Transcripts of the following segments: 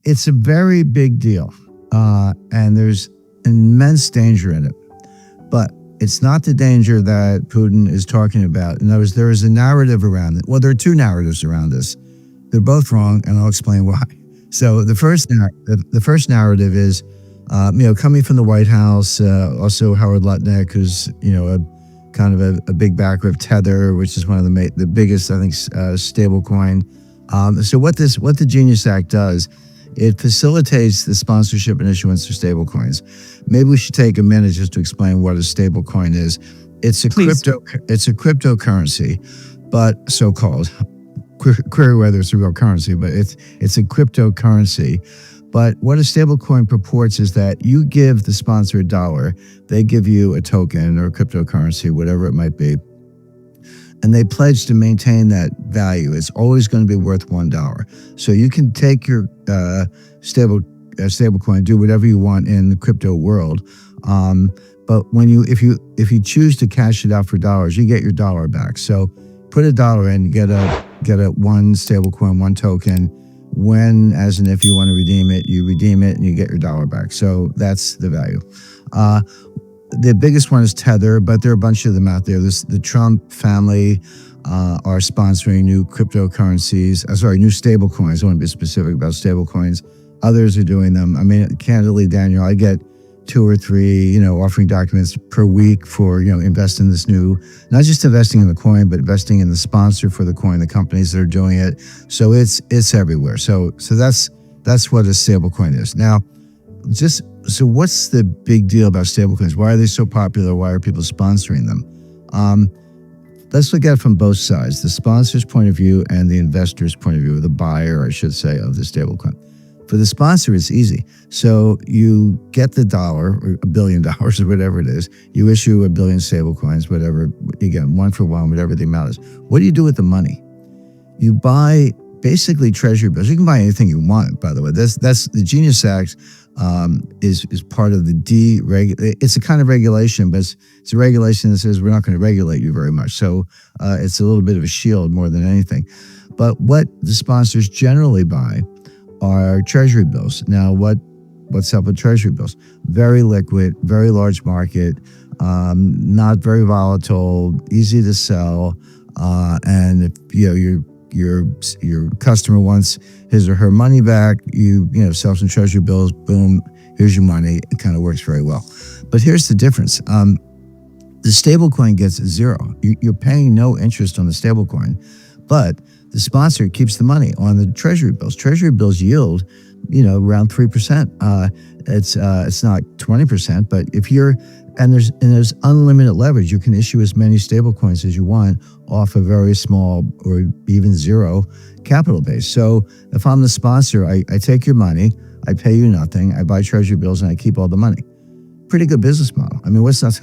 It's a very big deal, and there's immense danger in it. But it's not the danger that Putin is talking about. In other words, there is a narrative around it. Well, there are two narratives around this. They're both wrong, and I'll explain why. So the first narrative is, coming from the White House, also Howard Lutnick, who's a kind of a big backer of Tether, which is one of the biggest, I think, stablecoin. So what the Genius Act does, it facilitates the sponsorship and issuance of stablecoins. Maybe we should take a minute just to explain what a stablecoin is. It's a cryptocurrency, but so-called. Query whether it's a real currency, but it's a cryptocurrency. But what a stablecoin purports is that you give the sponsor $1, they give you a token or a cryptocurrency, whatever it might be, and they pledge to maintain that value. It's always going to be worth $1. So you can take your stablecoin, do whatever you want in the crypto world. But if you choose to cash it out for dollars, you get your dollar back. So put $1 in, get a one stablecoin, one token. When, as and if you want to redeem it, you redeem it and you get your dollar back. So that's the value. The biggest one is Tether, but there are a bunch of them out there. The Trump family are sponsoring new cryptocurrencies. New stablecoins. I want to be specific about stablecoins. Others are doing them. I mean, candidly, Daniel, I get 2 or 3, offering documents per week for, invest in this new, not just investing in the coin, but investing in the sponsor for the coin, the companies that are doing it. So it's everywhere. So that's what a stablecoin is. Now, so what's the big deal about stablecoins? Why are they so popular? Why are people sponsoring them? Let's look at it from both sides, the sponsor's point of view and the investor's point of view, the buyer, I should say, of the stablecoin. For the sponsor, it's easy. So you get the $1 or $1 billion or whatever it is. You issue 1 billion stablecoins, whatever. You get one for one, whatever the amount is. What do you do with the money? You buy basically treasury bills. You can buy anything you want, by the way. That's the Genius Act is part of the it's a kind of regulation, but it's a regulation that says we're not going to regulate you very much. So it's a little bit of a shield more than anything. But what the sponsors generally buy are treasury bills. Now, what's up with treasury bills? Very liquid, very large market, not very volatile, easy to sell, and if your customer wants his or her money back, you sell some treasury bills, boom, here's your money. It kind of works very well. But here's the difference. The stablecoin gets 0. You're paying no interest on the stablecoin, but the sponsor keeps the money on the treasury bills. Treasury bills yield, around 3%. It's not 20%, but there's unlimited leverage. You can issue as many stablecoins as you want off a very small or even 0 capital base. So if I'm the sponsor, I take your money, I pay you nothing, I buy treasury bills, and I keep all the money. Pretty good business model. I mean, what's not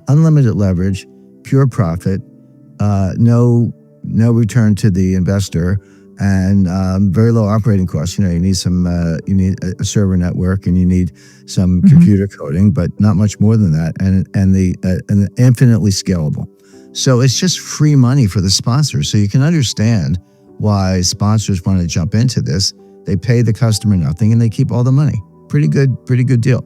unlimited leverage, pure profit, no return to the investor, and very low operating costs. You need you need a server network, and you need some computer coding, but not much more than that, and infinitely scalable. So it's just free money for the sponsor. So you can understand why sponsors want to jump into this. They pay the customer nothing, and they keep all the money. Pretty good deal.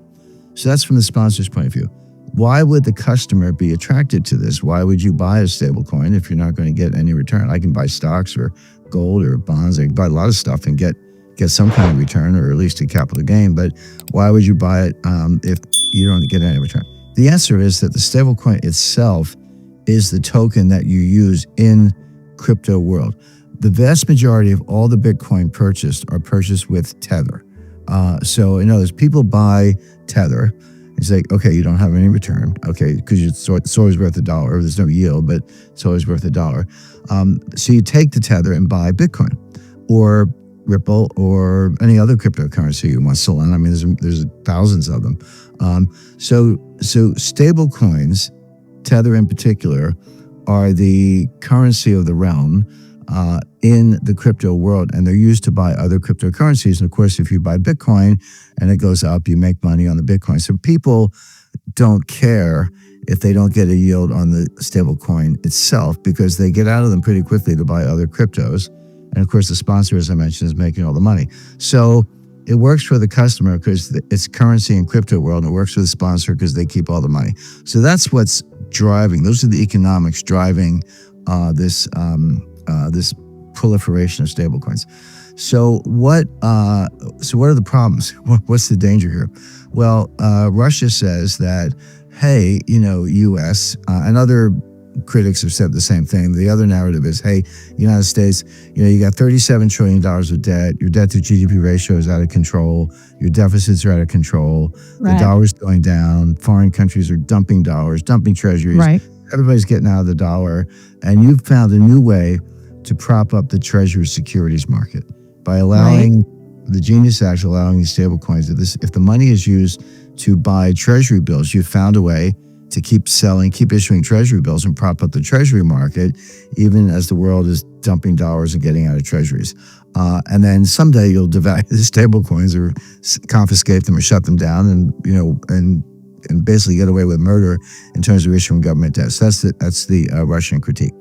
So that's from the sponsor's point of view. Why would the customer be attracted to this? Why would you buy a stablecoin if you're not going to get any return? I can buy stocks or gold or bonds. I can buy a lot of stuff and get some kind of return, or at least a capital gain. But why would you buy it if you don't get any return? The answer is that the stablecoin itself is the token that you use in crypto world. The vast majority of all the Bitcoin purchased are purchased with Tether. So in other words, people buy Tether. It's like, okay, you don't have any return. Okay, because it's always worth $1. There's no yield, but it's always worth $1. So you take the Tether and buy Bitcoin or Ripple or any other cryptocurrency you want. Solana. I mean, there's thousands of them. So stable coins, Tether in particular, are the currency of the realm in the crypto world, and they're used to buy other cryptocurrencies. And of course, if you buy Bitcoin and it goes up, you make money on the Bitcoin. So people don't care if they don't get a yield on the stable coin itself, because they get out of them pretty quickly to buy other cryptos. And of course, the sponsor, as I mentioned, is making all the money. So It works for the customer because it's currency in crypto world, and it works for the sponsor because they keep all the money. So that's what's driving. Those are the economics driving this proliferation of stablecoins. So what are the problems? What's the danger here? Well, Russia says that, hey, U.S. And other critics have said the same thing. The other narrative is, hey, United States, you got $37 trillion of debt. Your debt to GDP ratio is out of control. Your deficits are out of control. Right. The dollar's going down. Foreign countries are dumping dollars, dumping treasuries. Right. Everybody's getting out of the dollar. And you've found a new way to prop up the Treasury securities market by allowing the Genius Act, allowing these stable coins. If the money is used to buy Treasury bills, you've found a way to keep issuing Treasury bills and prop up the Treasury market, even as the world is dumping dollars and getting out of Treasuries. And then someday you'll devalue the stable coins or confiscate them or shut them down, and basically get away with murder in terms of issuing government debt. So that's the Russian critique.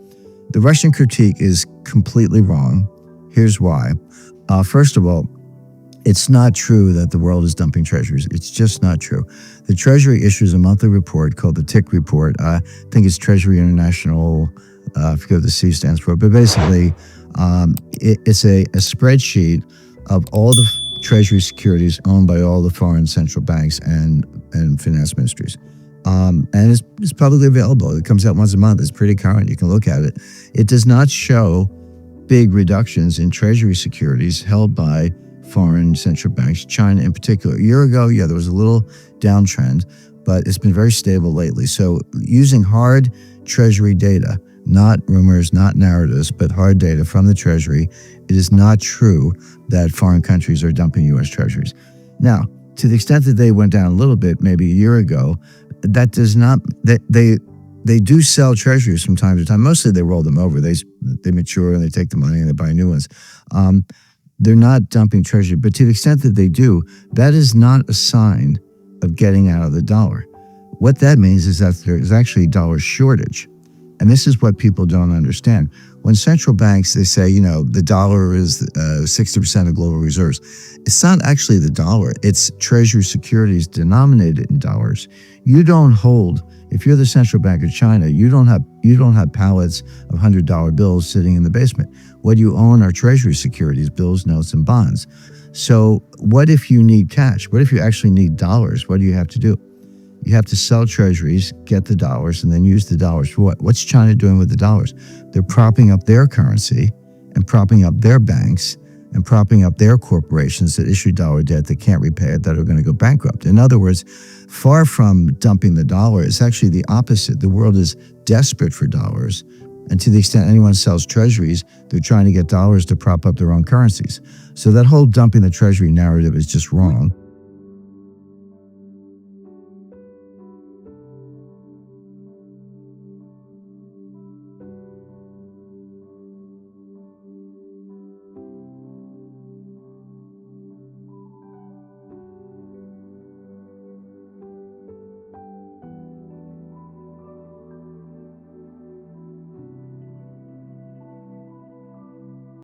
The Russian critique is completely wrong. Here's why. First of all, it's not true that the world is dumping treasuries. It's just not true. The Treasury issues a monthly report called the TIC report. I think it's Treasury International. I forget what the C stands for, but basically, it's a spreadsheet of all the Treasury securities owned by all the foreign central banks and finance ministries. And it's publicly available. It comes out once a month. It's pretty current. You can look at it. It does not show big reductions in Treasury securities held by foreign central banks, China in particular. A year ago, there was a little downtrend, but it's been very stable lately. So using hard Treasury data, not rumors, not narratives, but hard data from the Treasury, it is not true that foreign countries are dumping U.S. Treasuries. Now, to the extent that they went down a little bit, maybe a year ago, that does not, they do sell treasuries from time to time. Mostly they roll them over. They mature and they take the money and they buy new ones. They're not dumping treasury, but to the extent that they do, that is not a sign of getting out of the dollar. What that means is that there is actually a dollar shortage. And this is what people don't understand. When central banks, they say, the dollar is 60% of global reserves. It's not actually the dollar. It's treasury securities denominated in dollars. You don't hold, if you're the central bank of China, you don't have pallets of $100 bills sitting in the basement. What you own are treasury securities, bills, notes, and bonds. So what if you need cash? What if you actually need dollars? What do you have to do? You have to sell treasuries, get the dollars, and then use the dollars for what? What's China doing with the dollars? They're propping up their currency and propping up their banks and propping up their corporations that issue dollar debt that can't repay it, that are going to go bankrupt. In other words, far from dumping the dollar, it's actually the opposite. The world is desperate for dollars. And to the extent anyone sells treasuries, they're trying to get dollars to prop up their own currencies. So that whole dumping the treasury narrative is just wrong.